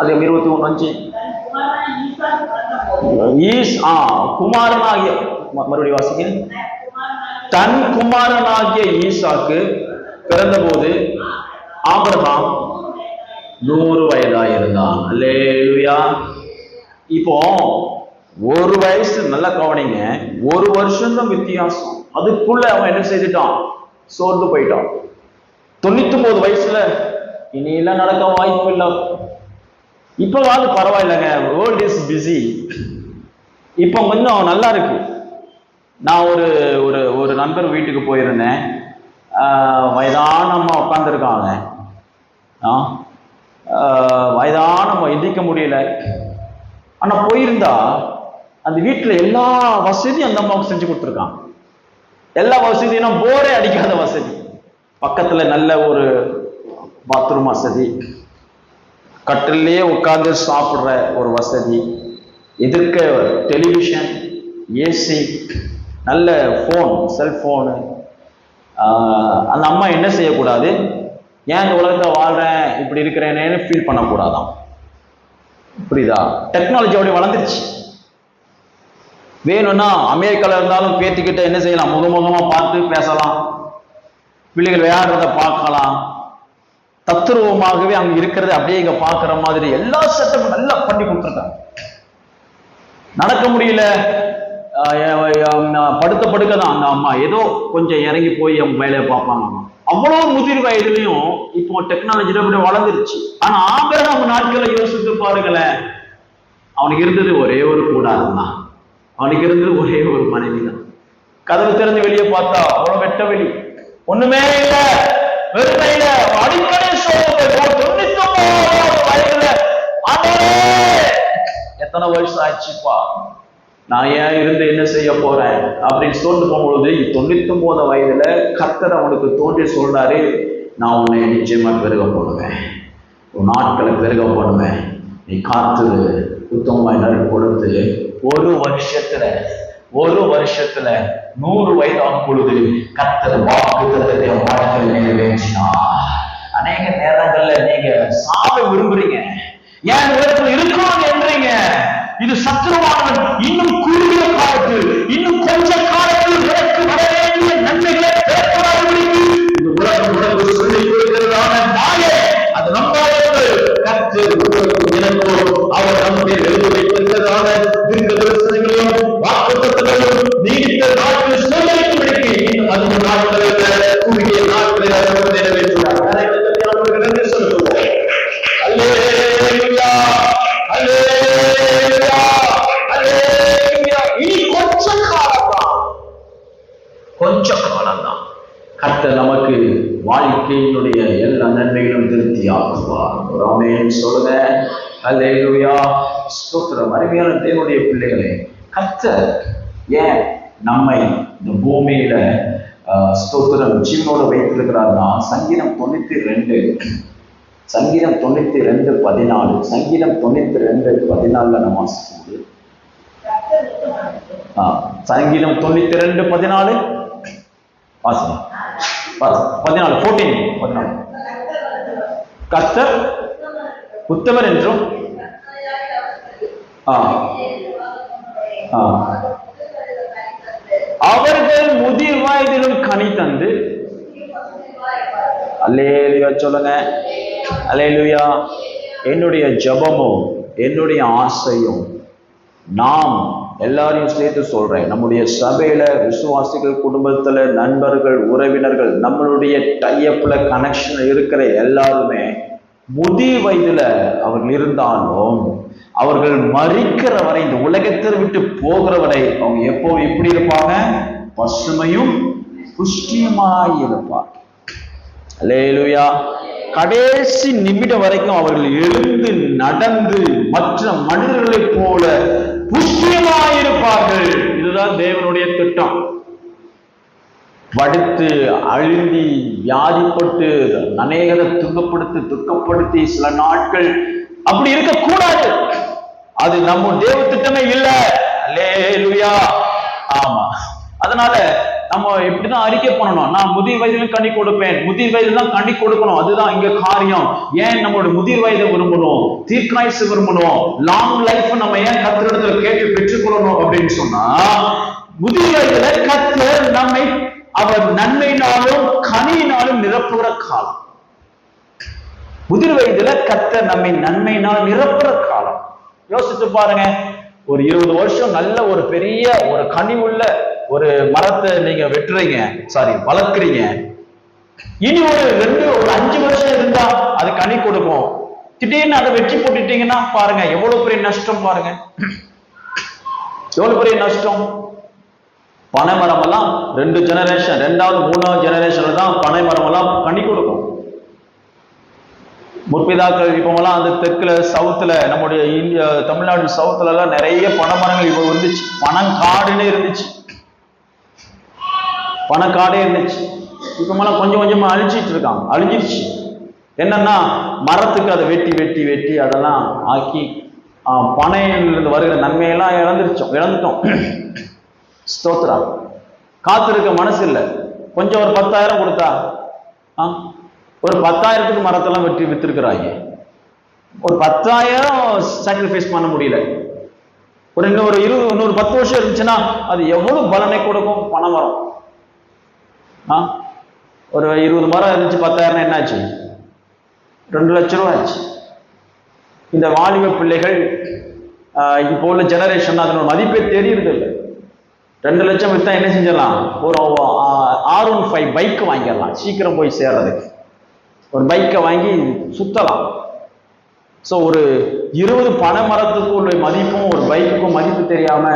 ஆதியாம் 21:5 குமாரனாகிய, மறுபடியும் வாசிங்க. தன் குமாரனாகிய ஈசாக்கு பிறந்த போது ஆபிரகாம் 100 வயதாயிருந்தான். அல்லேலூயா. இப்போ ஒரு வயசு, நல்லா கவனிங்க, ஒரு வருஷம் தான் வித்தியாசம். அதுக்குள்ள அவன் என்ன செய்துட்டான், சோர்ந்து போயிட்டான். 99 வயசுல இனி எல்லாம் நடக்க வாய்ப்பு இல்லை. இப்பவாது பரவாயில்லைங்க, வேர்ல்ட் இஸ் பிஸி, இப்போ கொஞ்சம் நல்லா இருக்கு. நான் ஒரு நண்பர் வீட்டுக்கு போயிருந்தேன். வயதான அம்மா உட்காந்துருக்காங்க. வயதான அம்மா எந்திரிக்க முடியல. ஆனா போயிருந்தா அந்த வீட்டுல எல்லா வசதியும் அந்த அம்மாவுக்கு செஞ்சு கொடுத்துருக்காங்க. எல்லா வசதியும் போரே அடிக்காத வசதி. பக்கத்துல நல்ல ஒரு பாத்ரூம் வசதி, கட்டிலே உட்கார்ந்து சாப்பிடுற ஒரு வசதி, எதிர்க்க டெலிவிஷன், ஏசி, நல்ல போன், செல்போனு. அந்த அம்மா என்ன செய்யக்கூடாது, ஏன் இந்த உலகத்தை வாழ்றேன் இப்படி இருக்கிறேன்னு ஃபீல் பண்ணக்கூடாதான். புரியுதா? டெக்னாலஜி அப்படி வளர்ந்துருச்சு. வேணும்னா அமெரிக்கால இருந்தாலும் பேத்திக்கிட்ட என்ன செய்யலாம், முகமுகமா பார்த்து பேசலாம், பிள்ளைகள் விளையாடுறத பார்க்கலாம், தத்துருவமாகவே அங்க இருக்கிறத அப்படியே இங்க பாக்குற மாதிரி எல்லா செட்டப்பும் நல்லா பண்ணி கொடுத்துருக்காங்க. நடக்க முடியல, படுக்கதான் அந்த அம்மா ஏதோ கொஞ்சம் இறங்கி போய் அவங்க வேலையை பார்ப்பாங்க. அவ்வளவு முதிர் வயதுலையும் இப்போ டெக்னாலஜி அப்படி வளர்ந்துருச்சு. ஆனா ஆபிரகாம் நாட்களை யோசித்து பாருங்களேன், அவனுக்கு இருந்தது ஒரே ஒரு கூடாரம் தான். அவனுக்கு இருந்தது ஒரே ஒரு மனைவி தான். கதவு திறந்து வெளியே பார்த்தா அவ்வளவு வெட்ட வெளி, ஒண்ணுமே இல்ல, வெறுமையில அடிக்கடி சோதனை. 99 வயதுல எத்தனை வருஷம் ஆச்சுப்பா, நான் ஏன் இருந்து என்ன செய்ய போறேன் அப்படின்னு சொல்லிட்டு போகும்பொழுது 99 வயதுல கர்த்தர் அவனுக்கு தோன்றி சொல்றாரு, நான் உன்னை நிச்சயமா பெருக போடுவேன், உன் நாட்களை பெருக போடுவேன், நீ காத்து உத்தமமாய் நடு கொடுத்து ஒரு வருஷத்துல 100 வயது ஆகும் பொழுது கர்த்தர் வாக்குத்தத்தத்தை வாழ்க்கையில் நிறைவேற்றினார். அநேக நேரங்கள்ல நீங்க சாவ விரும்புறீங்க, ஏன் உலகத்தில் இருக்கணும் என்றீங்க. இது சத்துருவானவன் இன்னும் குறுகிய காலத்தில், இன்னும் கொஞ்ச காலத்தில் எனக்கு வர வேண்டிய நன்மைகளை இந்த உலகம் உலகம் சொல்லிக் கொடுக்கிறதான நாயே அது நம்பாதது. கர்த்தர் அவர் நம்மை எழுதி வைத்திருக்கிறதான தீர்க்க தரிசனங்களையும் வாக்குத்தத்தங்களையும் நீடித்த நாட்கள் சோதனைக்கு இன்னும் 10 நாட்களில் குறுகிய நாட்களை நிறைவேற்றுவார். நன்றி சொல்லுவோம். அல்லேலூயா, அல்லேலூயா, அல்லேலூயா. இனி கொஞ்ச காலம்தான் கர்த்தர் நமக்கு வாழ்க்கையினுடைய எல்லா நன்மைகளும் திருப்தி ஆக்குவார். ஆமென் சொல்லுங்க. அல்லேலூயா, ஸ்தோத்திரம். அருமையான தேவனுடைய பிள்ளைகளே, கர்த்தர் ஏன் நம்மை இந்த பூமியில ஸ்தோத்திரம் ஜீவனோட வைத்திருக்கிறார்னா, சங்கீதம் 92 சங்கீதம் 92:14 சங்கீதம் 92:14 நம்ம வாசிக்கும்போது, சங்கீதம் 92:14 வாசிங்க. 14 கர்த்தர் உத்தமர் என்றும் அவர்கள் முதிர் வயதிலும் கனி தந்து, அல்லேலூயா சொல்லுங்க. அல்லேலூயா. என்னுடைய ஜெபமும் என்னுடைய ஆசையும், நாம் எல்லாரையும் சேர்த்து சொல்றேன், நம்முடைய சபையில விசுவாசிகள், குடும்பத்துல, நண்பர்கள், உறவினர்கள், நம்மளுடைய டைப்ல கனெக்ஷன் இருக்கிற எல்லாருமே முதிர் வயதுல அவர்கள் இருந்தாலும் அவர்கள் மரிக்கிற வரை, இந்த உலகத்தை விட்டு போகிற வரை அவங்க எப்போ எப்படி இருப்பாங்க? பசுமையும் புஷ்டியுமாய் இருப்பார். அல்லேலூயா. கடைசி நிமிடம் வரைக்கும் அவர்கள் எழுந்து நடந்து மற்ற மனிதர்களைப் போல புஷ்டியமாயிருப்பார்கள். இதுதான் தேவனுடைய திட்டம். படுத்து அழுந்தி வியாதிப்பட்டு அநேகரை துக்கப்படுத்தி சில நாட்கள் அப்படி இருக்கக்கூடாது. அது நம்ம தேவ திட்டமே இல்லை. அல்லேலூயா. ஆமா. அதனால நம்ம இப்படிதான் அறிக்கை பண்ணணும், நான் முதிர் வயதிலும் கண்ணி கொடுப்பேன், முதிர் வயதில் தான் கண்ணி கொடுக்கணும். அதுதான் இங்க காரியம். ஏன் நம்மளோட முதிர் வயதை விரும்பணும், தீர்க்காயுசு விரும்பணும், லாங் லைஃப் நம்ம ஏன் கர்த்தரிடத்துல கேட்டு பெற்றுக்கொள்ளணும் அப்படின்னு சொன்னா, முதிர் வயதுல கர்த்தர் நம்மை அவர் நன்மையினாலும் கனியினாலும் நிரப்புகிற காலம். முதிர் வயதுல கர்த்தர் நம்மை நன்மையினால் நிரப்புகிற காலம். யோசித்து பாருங்க, ஒரு 20 வருஷம் நல்ல ஒரு பெரிய ஒரு கனி உள்ள ஒரு மரத்தை நீங்க வளர்க்குறீங்க. இனி ஒரு 5 வருஷம் இருந்தா அது கனி கொடுக்கும். திடீர்னு அதை வெற்றி போட்டுட்டீங்கன்னா பாருங்க எவ்வளவு பெரிய நஷ்டம். பாருங்க எவ்வளவு பெரிய நஷ்டம். பனைமரம் எல்லாம் 2 ஜெனரேஷன், 2வது 3வது ஜெனரேஷன்ல தான் பனைமரம் எல்லாம் கனி கொடுக்கும். முற்பிதாக்கள் இப்பெல்லாம் அந்த தெற்குல சவுத்துல, நம்முடைய இந்தியா தமிழ்நாடு சவுத்துல எல்லாம் நிறைய பனைமரங்கள் இப்போ இருந்துச்சு. பனங்காடுன்னு இருந்துச்சு, பனக்காடே இருந்துச்சு. இப்பெல்லாம் கொஞ்சம் கொஞ்சமா அழிஞ்சிருச்சு. என்னன்னா மரத்துக்கு அதை வெட்டி அதெல்லாம் ஆக்கி பனையிலிருந்து வருகிற நன்மையெல்லாம் இழந்துட்டோம். ஸ்தோத்திரம். காத்திருக்க மனசு இல்லை. கொஞ்சம் ஒரு 10,000 கொடுத்தா ஒரு 10,000க்கு மரத்தெல்லாம் வெட்டி வித்திருக்கிறாங்க. ஒரு 10,000 சாக்ரிஃபைஸ் பண்ண முடியல. இன்னொரு 10 வருஷம் இருந்துச்சுன்னா அது எவ்வளவு பலனை கொடுக்கும்? பணம் வரும். ஒரு 20 மரம் இருந்துச்சு, 10,000 என்னாச்சு? 2 லட்சம் ரூபாய் ஆச்சு. இந்த வாலிப பிள்ளைகள் இப்போ உள்ள ஜெனரேஷன் அதனோட மதிப்பே தெரியுறது இல்லை. 2 லட்சம் வித்தா என்ன செஞ்சிடலாம்? ஒரு R15 பைக் வாங்கிடலாம். சீக்கிரம் போய் சேர்றதுக்கு ஒரு பைக்கை வாங்கி சுத்தலாம். சோ ஒரு 20 பனை மரத்துக்கு உள்ள மதிப்பும் ஒரு பைக்குக்கும் மதிப்பு தெரியாம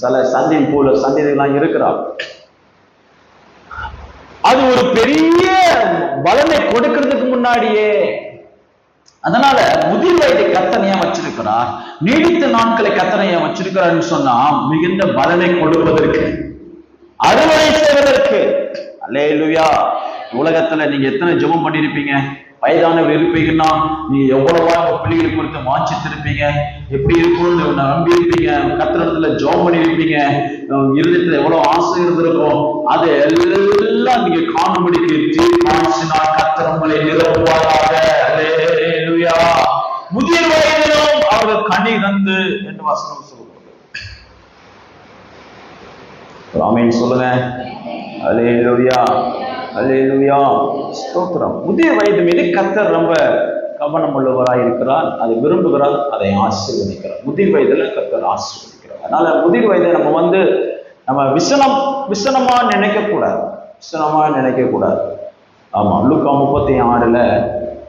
சில சந்ததிகள்லாம் இருக்கிறார். அது ஒரு பெரிய பலனை கொடுக்கிறதுக்கு முன்னாடியே. அதனால முதிர் வயதை கர்த்தர் ஏன் வச்சிருக்கிறார், நீடித்த நாட்களை கர்த்தர் ஏன் வச்சிருக்கிறார்னு சொன்னா மிகுந்த பலனை கொடுப்பதற்கு, அறுவடை செய்வதற்கு. அல்லேலூயா. உலகத்துல நீங்க எத்தனை ஜெபம் பண்ணிருப்பீங்க, வயதானவர் இருப்பீங்கன்னா நீ எவ்வளவா பிள்ளைகளை குறித்து வாஞ்சித்திருப்பீங்க, எப்படி இருக்கும்னு நம்பி இருப்பீங்க, கர்த்தரிடத்துல ஜெபம் பண்ணிருப்பீங்க, இருதயத்துல எவ்வளவு ஆசை இருந்திருக்கும், அதை எல்லாம் நீங்க காணும்படிக்கு தீர்மானிச்சினால் கர்த்தர் உங்களை நிரப்புவாராக. அல்லேலூயா. முதிர் வயதிலும் அவர்கள் கனி தந்து என்று வசனம் சொல்லுவது. ஆமென் சொல்லுங்க. அல்லேலூயா, அல்லேலூயா, ஸ்தோத்திரம். முதிய வயது மீது கர்த்தர் ரொம்ப கவனம் உள்ளவராய் இருக்கிறார், அதை விரும்புகிறார், அதை ஆசீர்வதிக்கிறார். முதிர் வயதுல கர்த்தர் ஆசீர்வதிக்கிறார். அதனால முதிர் வயதை நம்ம விசனமா நினைக்க கூடாது. ஆமா, லூக்கா 36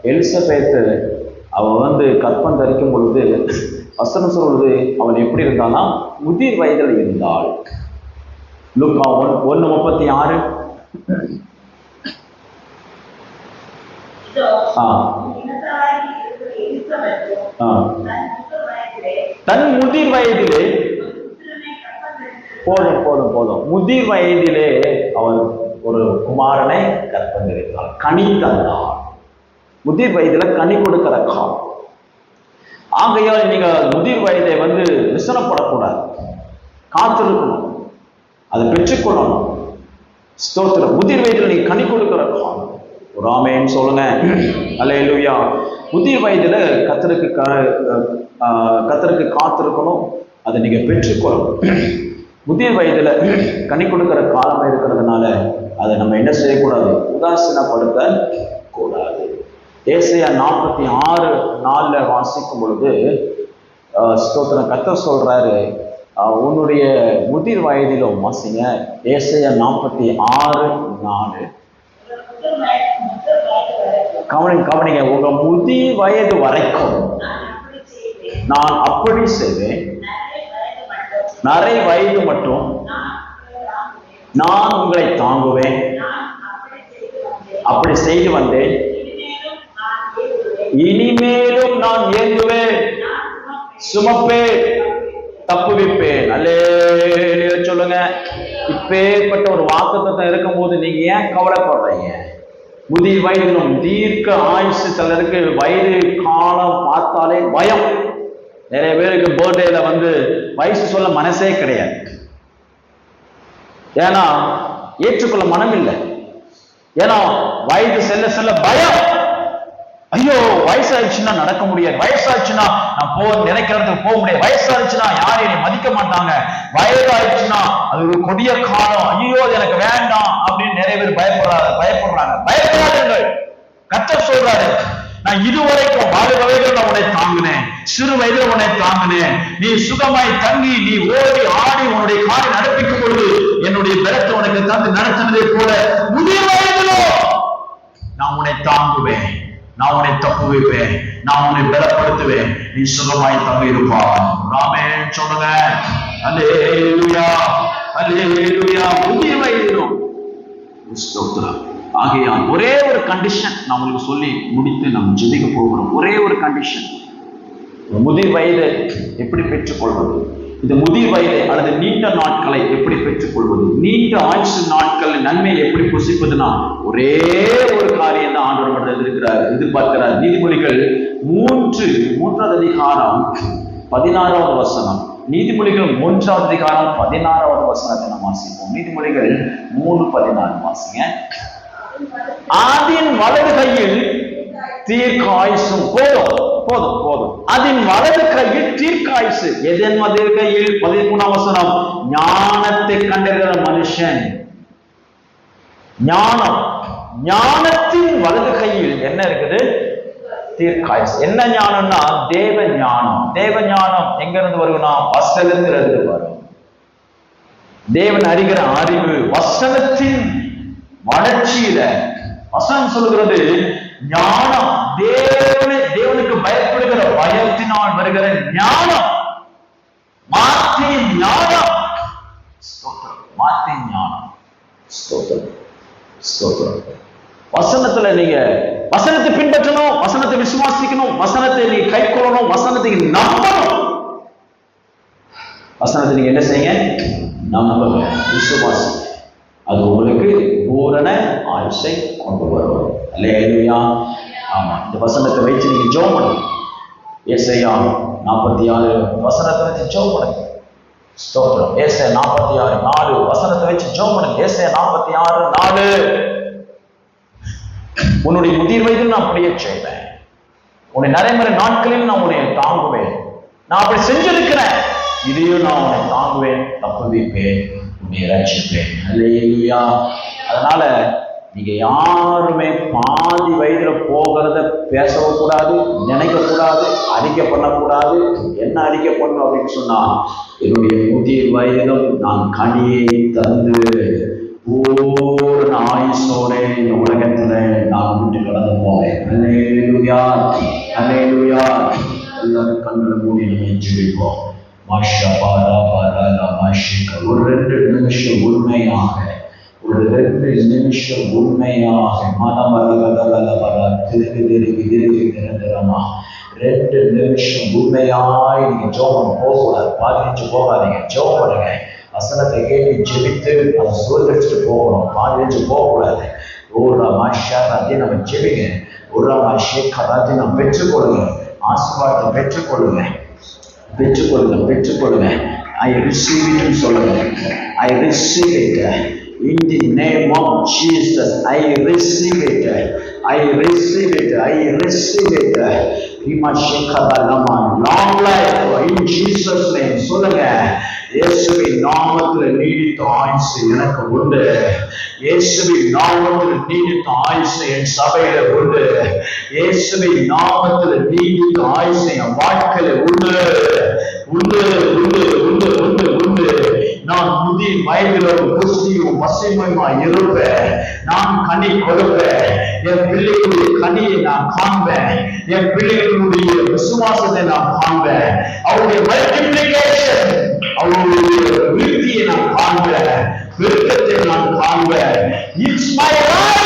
எலிசபெத் அவ கற்பம் தரிக்கும் பொழுது வசனம் சொல்வது அவன் எப்படி இருந்தானா முதிர் வயதில் இருந்தாள். லூக்கா 1:36. தன் முதிர் வயதிலே போதும் முதிர் வயதிலே அவர் ஒரு குமாரனை கற்பம் தரித்தாள், கனி தந்தாள். முதிர் வயதுல கனி கொடுக்கிற காலம். ஆகையால் நீங்க முதிர் வயதை விசனப்படக்கூடாது, காத்திருக்கணும், அதை பெற்றுக்கொள்ளணும். ஸ்தோத்திரம். முதிர் வயதுல நீங்க கனி கொடுக்கிற காலம். ஒரு ஆமென் சொல்லுங்க. அல்லேலூயா. முதிர் வயதுல கர்த்தருக்கு காத்திருக்கணும், அதை நீங்க பெற்றுக்கொள்ளணும். முதிர் வயதுல கனி கொடுக்கிற காலமா இருக்கிறதுனால அதை நம்ம என்ன செய்யக்கூடாது, உதாசீனப்படுத்த கூடாது. ஏசாயா 46:4 வாசிக்கும் பொழுது ஸ்தோத்திரம் கர்த்தர் சொல்றாரு, உன்னுடைய முதிர் வயதிலும் வாசிங்க. ஏசாயா 46:4. கவனிங்க. உங்க முதிர் வயது வரைக்கும் நான் அப்படி செய்வேன், நரை வயது மட்டும் நான் உங்களை தாங்குவேன், அப்படி செய்து வந்தேன், இனிமேலும் நான் ஏந்துவேன், சுமப்பேன், தப்புவிப்பேன். அல்லேலூயா சொல்லுங்க. இப்பேற்பட்ட ஒரு வாக்குத்தத்தம் இருக்கும் போது நீங்க ஏன் கவலைப்படுறீங்க? முதிர் வயதிலும் தீர்க்க ஆயுசு. சிலருக்கு வயது காலம் பார்த்தாலே பயம். நிறைய பேருக்கு பர்த்டேல வயசு சொல்ல மனசே கிடையாது. ஏன்னா ஏற்றுக்கொள்ள மனம் இல்லை. ஏன்னா வயது செல்ல செல்ல பயம். ஐயோ, வயசாயிடுச்சுன்னா நடக்க முடியாது, வயசாச்சுன்னா நான் நினைக்கிற இடத்துக்கு போக முடியாது, வயசாச்சுன்னா யாரும் என்னை மதிக்க மாட்டாங்க, வயதாயிடுச்சுன்னா அது ஒரு கொடிய காலம், ஐயோ அது எனக்கு வேண்டாம் அப்படின்னு நிறைய பேர் பயப்படுறாங்க. பயப்படாதீர்கள். கர்த்தர் சொல்றாரு, நான் இதுவரைக்கும் வாலிப வயதில் நான் உன்னை தாங்கினேன், சிறு வயதில் உன்னை தாங்கினேன், நீ சுகமாய் தங்கி நீ ஓடி ஆடி உன்னுடைய காலை நடப்பிக்கும் பொழுது என்னுடைய பலத்தை உனக்கு தந்து நடத்தினதை போல முதிர் வயதிலோ நான் உன்னை தாங்குவேன், நான் உன்னை தப்புவிப்பேன், நான் உன்னை பலப்படுத்துவேன், நீ சுகமாய் தங்க இருப்பான். ஆமென் சொல்லுங்க. அல்லேலூயா, அல்லேலூயா. முதிர் வயதிலும் ஸ்தோத்திரம். ஆகையால் ஒரே ஒரு கண்டிஷன் நான் உங்களுக்கு சொல்லி முடித்து நாம் ஜெபிக்க போகிறோம். ஒரே ஒரு கண்டிஷன். முதிர் வயதை எப்படி பெற்றுக்கொள்வது, இந்த முதிர் வயதை அல்லது நீண்ட நாட்களை எப்படி பெற்றுக்கொள்வது, நீண்ட ஆயுசு நாட்கள் நன்மை எப்படி புசிப்பதுன்னா ஒரே ஒரு காரியம் தான் ஆண்டவர் எதிர்பார்க்கிறார். நீதிமொழிகள் 3:3 அதிகாரம் 16வது வசனம். நீதிமொழிகள் 3வது அதிகாரம் 16வது வசனத்தை நாம் வாசிப்போம். நீதிமொழிகள் 3:14 வாசிங்க. அதன் வலது கையில் தீர்க்காயுசும். போதும். அதன் வலது கையில் தீர்க்காயுசு. எதன் வலது கையில்? 13ஆம் வசனம். ஞானத்தை கண்டிருக்கிற மனுஷன். ஞானத்தின் வலது கையில் என்ன இருக்குது? தீர்க்காயுசு. என்ன ஞானம்னா தேவ ஞானம். தேவ ஞானம் எங்க இருந்து வருதுன்னா வசனத்திலிருந்து வரும். தேவன் அறிகிற அறிவு வசனத்தின் வளர்ச்சியில. வசனம் சொல்லுகிறது ஞானம், தேவனுக்கு பயப்படுகிற பயத்தினால் வருகிற ஞானம், மாத்தின் ஞானம். மாத்தின் ஞானம். வசனத்துல நீங்க வசனத்தை பின்பற்றணும், வசனத்தை விசுவாசிக்கணும், வசனத்தை நீங்க கை கொள்ளணும், வசனத்தை நம்பணும். வசனத்தை நீங்க என்ன செய்யுங்க? நம்புங்க, விசுவாசி. அது உங்களுக்கு பூரண ஆயுசை கொண்டு வரும். அல்லேலூயா. ஆமா, இந்த வசனத்தை வச்சு நீங்க ஜெபம் பண்ணுங்க. ஏசாயா 46 வசனத்தை வச்சு ஜெபம் பண்ணுங்க. ஸ்தோத்திரம். ஏசாயா 46:4 வசனத்தை வச்சு ஜெபம் பண்ணுங்க. ஏசாயா 46:4 உன்னுடைய முதிர் வயதில் நான் அப்படியே செய்வேன், உன்னை நடைமுறை நாட்களில் நான் உன்னை தாங்குவேன், நான் அப்படி செஞ்சிருக்கிறேன், இதையும் நான் உன்னை தாங்குவேன், தப்புவிப்பேன், உன்னை ரட்சிப்பேன். அல்லேலூயா. அதனால நீங்க யாருமே பாதி வயதுல போகிறத பேசவும் கூடாது, நினைக்க கூடாது, அறிக்கை பண்ணக்கூடாது. என்ன அறிக்கை பண்ணணும் அப்படின்னு சொன்னா, என்னுடைய முதிர் வயதிலும் நான் கனியை தந்து பூரண ஆயுசோட இந்த உலகத்துல நான் விட்டு கடந்து போவேன். அல்லேலூயா, அல்லேலூயா. எல்லாரும் கண்களை மூடி நம்ம ஜெபிப்போம். ஒரு 2 நிமிஷம் உண்மையாக, ஒரு 2 நிமிஷம் உண்மையாக மனம் திருகிறமா 2 நிமிஷம் உண்மையாய் நீங்க ஜெபம் போகக்கூடாது. 15 போகாதீங்க, ஜெபம் பண்ணுங்க. வசனத்தை கேட்டு ஜெபித்து அதை சுதந்திரிச்சுட்டு போகணும். 15 போகக்கூடாது. நம்ம ஜெபிங்க. நம்ம பெற்றுக்கொள்ளுங்க, ஆசீர்வாதத்தை பெற்றுக்கொள்ளுங்க, பெற்றுக்கொள்ளுங்க. I receive it சொல்லுங்க. I receive it in the name of Jesus. I receive it. I receive it. I receive it. Long life in Jesus name சொல்லுங்க. இயேசுவின் நாமத்தில் நீடித்த ஆயுசு எனக்கு உண்டு. இயேசுவின் நாமத்தில் நீடித்த ஆயுசு என் சபையில உண்டு. இயேசுவின் நாமத்தில் நீடித்த ஆயுசு என் வாழ்க்கையில உண்டு. உண்டு உண்டு உண்டு உண்டு உண்டு. நான் முதிர் வயதிலும் புஷ்டியும் வசையுமா இருப்பேன். நான் கனி கொடுப்பேன். என் பிள்ளைகளுடைய கனியை நான் காண்பேன். என் பிள்ளைகளுடைய விசுவாசத்தை நான் காண்பேன். அவருடைய மல்டிப்ளிகேஷன், அவருடைய விருத்தியை நான் காண்பேன், பெருக்கத்தை நான் காண்பேன். It's my right.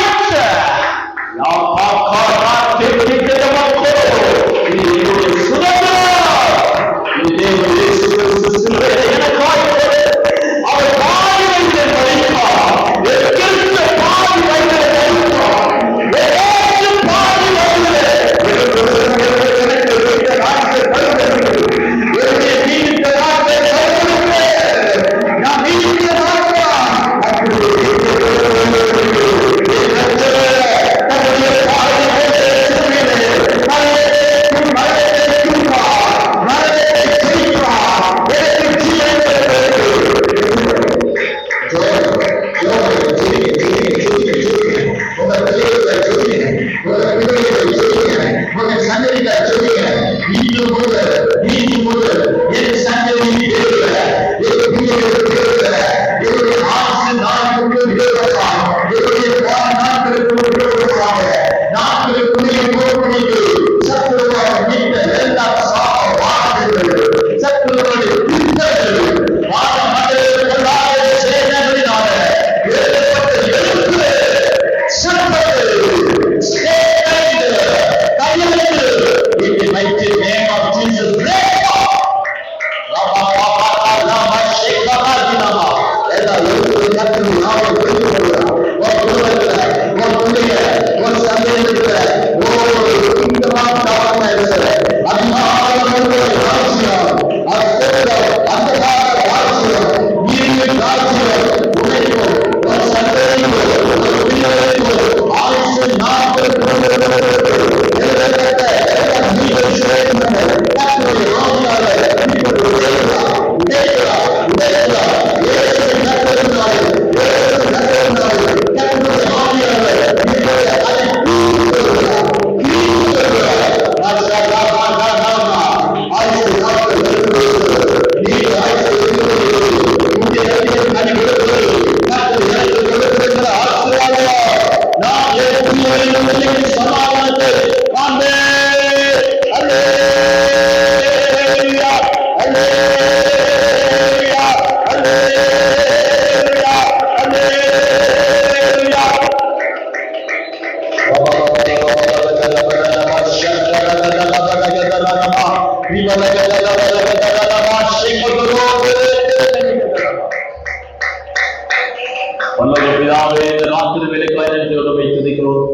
பிதாவே, இந்த ராத்திரி வேலைக்காய் நன்றியோடு வைத்திருக்கிறோம்.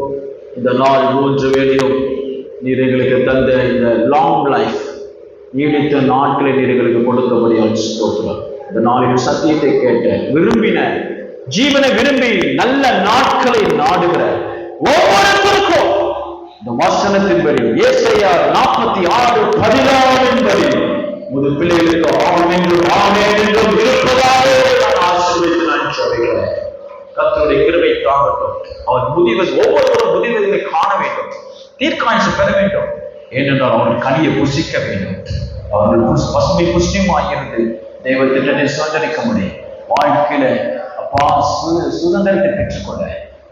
இந்த நாள் 3 வேளையும் நீர் எங்களுக்கு தந்த இந்த லாங் லைஃப், நீடித்த நாட்களை நீர் எங்களுக்கு கொடுத்தபடியால் ஸ்தோத்திரம். இந்த நாளில் சத்தியத்தை கேட்ட, விரும்பின, ஜீவனை விரும்பி நல்ல நாட்களை நாடுகிற ஒவ்வொருத்தருக்கும் இந்த வசனத்தின்படி ஏசாயா 46:14 முது பிள்ளைகளுக்கு ஆமென் என்றும் இருப்பதாலே நான் ஆசீர்வதித்து நான் சொல்கிறேன். கர்த்தருடைய கிருபை தாங்கட்டும். அவர் முதிர்வது, ஒவ்வொருவரும் முதிர்வதை காண வேண்டும், தீர்க்காய்ச்சி பெற வேண்டும். ஏனென்றால் அவர்கள் கனியை புசிக்க வேண்டும். அவர்கள் பசுமை புஷ்டியுமாயிருந்து தெய்வ திட்டத்தை சுதந்திரிக்க முடியும். வாழ்க்கையில அப்பா சுதந்திரத்தை பெற்றுக்கொள்ள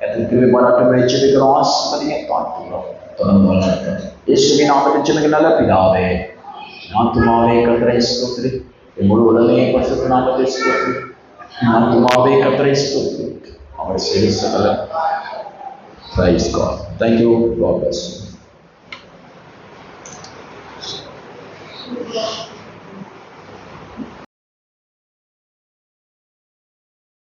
கர்த்தர் கிருபை பாராட்டும்படி ஜெபிக்கிறோம். ஆசீர்வதியை தாழ்த்துகிறோம். தொடர்ந்து வளரட்டும். இயேசுவின் நாமத்தில் ஜெபிக்கிறோம் நல்ல பிதாவே. ஆத்துமாவே கர்த்தரை ஸ்தோத்திரி, முழு உடனே பரிசுத்த நாமத்தை ஸ்தோத்திரி. ஆத்துமாவே கர்த்தரை ஸ்தோத்திரி, அவர் செய்த சகல. Praise God. Thank you. God bless you.